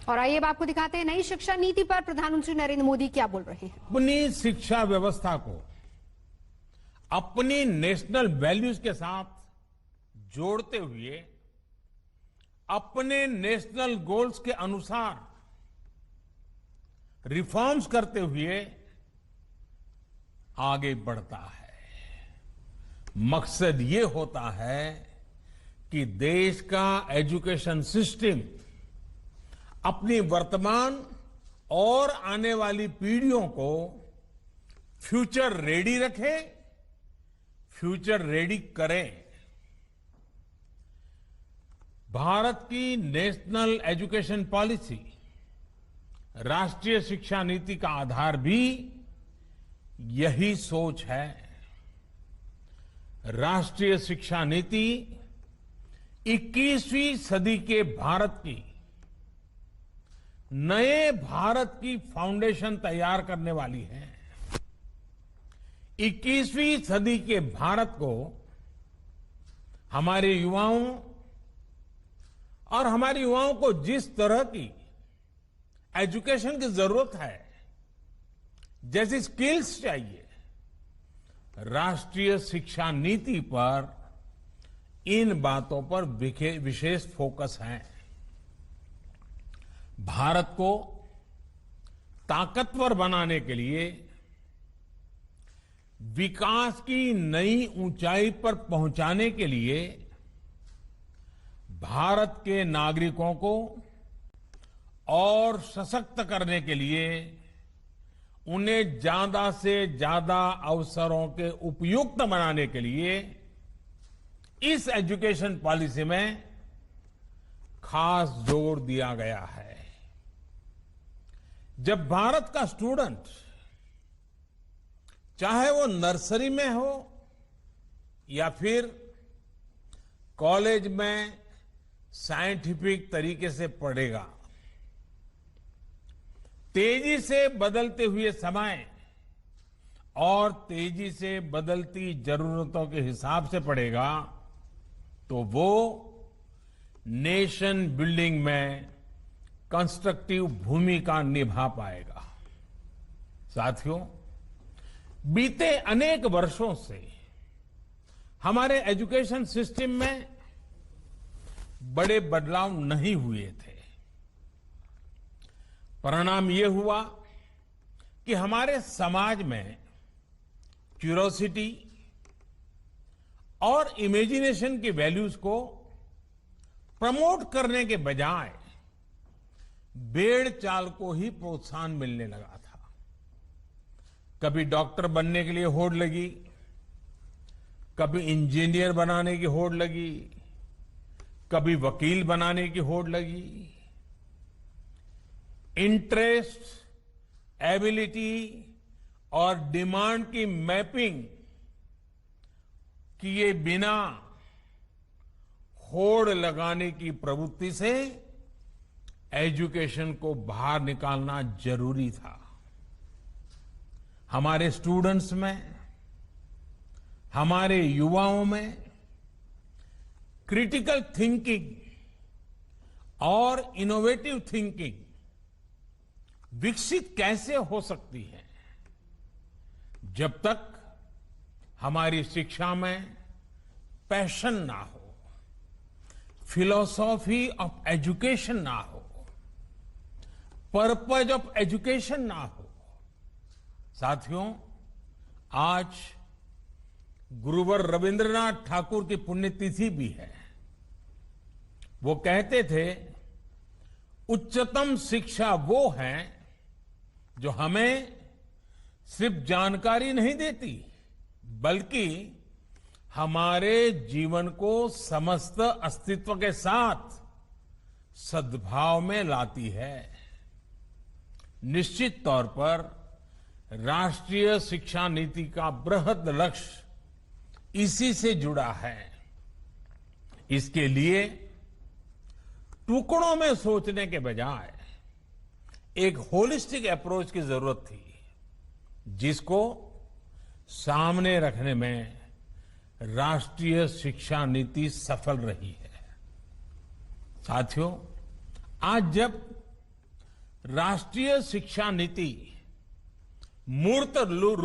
और आइए अब आपको दिखाते हैं नई शिक्षा नीति पर प्रधानमंत्री नरेंद्र मोदी क्या बोल रहे हैं। अपनी शिक्षा व्यवस्था को अपनी नेशनल वैल्यूज के साथ जोड़ते हुए अपने नेशनल गोल्स के अनुसार रिफॉर्म्स करते हुए आगे बढ़ता है। मकसद ये होता है कि देश का एजुकेशन सिस्टम अपनी वर्तमान और आने वाली पीढ़ियों को फ्यूचर रेडी रखे, फ्यूचर रेडी करे। भारत की नेशनल एजुकेशन पॉलिसी, राष्ट्रीय शिक्षा नीति का आधार भी यही सोच है। राष्ट्रीय शिक्षा नीति 21वीं सदी के भारत की नए भारत की फाउंडेशन तैयार करने वाली है। 21वीं सदी के भारत को हमारे युवाओं और हमारे युवाओं को जिस तरह की एजुकेशन की जरूरत है, जैसी स्किल्स चाहिए, राष्ट्रीय शिक्षा नीति पर इन बातों पर विशेष फोकस है। भारत को ताकतवर बनाने के लिए, विकास की नई ऊंचाई पर पहुंचाने के लिए भारत के नागरिकों को और सशक्त करने के लिए उन्हें ज्यादा से ज्यादा अवसरों के उपयुक्त बनाने के लिए इस एजुकेशन पॉलिसी में खास जोर दिया गया है। जब भारत का स्टूडेंट, चाहे वो नर्सरी में हो या फिर कॉलेज में साइंटिफिक तरीके से पढ़ेगा, तेजी से बदलते हुए समय और तेजी से बदलती जरूरतों के हिसाब से पढ़ेगा, तो वो नेशन बिल्डिंग में कंस्ट्रक्टिव भूमिका निभा पाएगा। साथियों, बीते अनेक वर्षों से हमारे एजुकेशन सिस्टम में बड़े बदलाव नहीं हुए थे। परिणाम ये हुआ कि हमारे समाज में क्यूरोसिटी और इमेजिनेशन की वैल्यूज को प्रमोट करने के बजाय भेड़ चाल को ही प्रोत्साहन मिलने लगा था। कभी डॉक्टर बनने के लिए होड़ लगी, कभी इंजीनियर बनाने की होड़ लगी, कभी वकील बनाने की होड़ लगी। इंटरेस्ट, एबिलिटी और डिमांड की मैपिंग किए बिना होड़ लगाने की प्रवृत्ति से एजुकेशन को बाहर निकालना जरूरी था। हमारे स्टूडेंट्स में, हमारे युवाओं में क्रिटिकल थिंकिंग और इनोवेटिव थिंकिंग विकसित कैसे हो सकती है, जब तक हमारी शिक्षा में पैशन ना हो, फिलॉसॉफी ऑफ एजुकेशन ना हो, पर्पज ऑफ एजुकेशन ना हो। साथियों, आज गुरुवर रविंद्रनाथ ठाकुर की पुण्यतिथि भी है। वो कहते थे, उच्चतम शिक्षा वो है जो हमें सिर्फ जानकारी नहीं देती, बल्कि हमारे जीवन को समस्त अस्तित्व के साथ सद्भाव में लाती है। निश्चित तौर पर राष्ट्रीय शिक्षा नीति का बृहद लक्ष्य इसी से जुड़ा है। इसके लिए टुकड़ों में सोचने के बजाय एक होलिस्टिक अप्रोच की जरूरत थी, जिसको सामने रखने में राष्ट्रीय शिक्षा नीति सफल रही है। साथियों, आज जब राष्ट्रीय शिक्षा नीति मूर्त रूप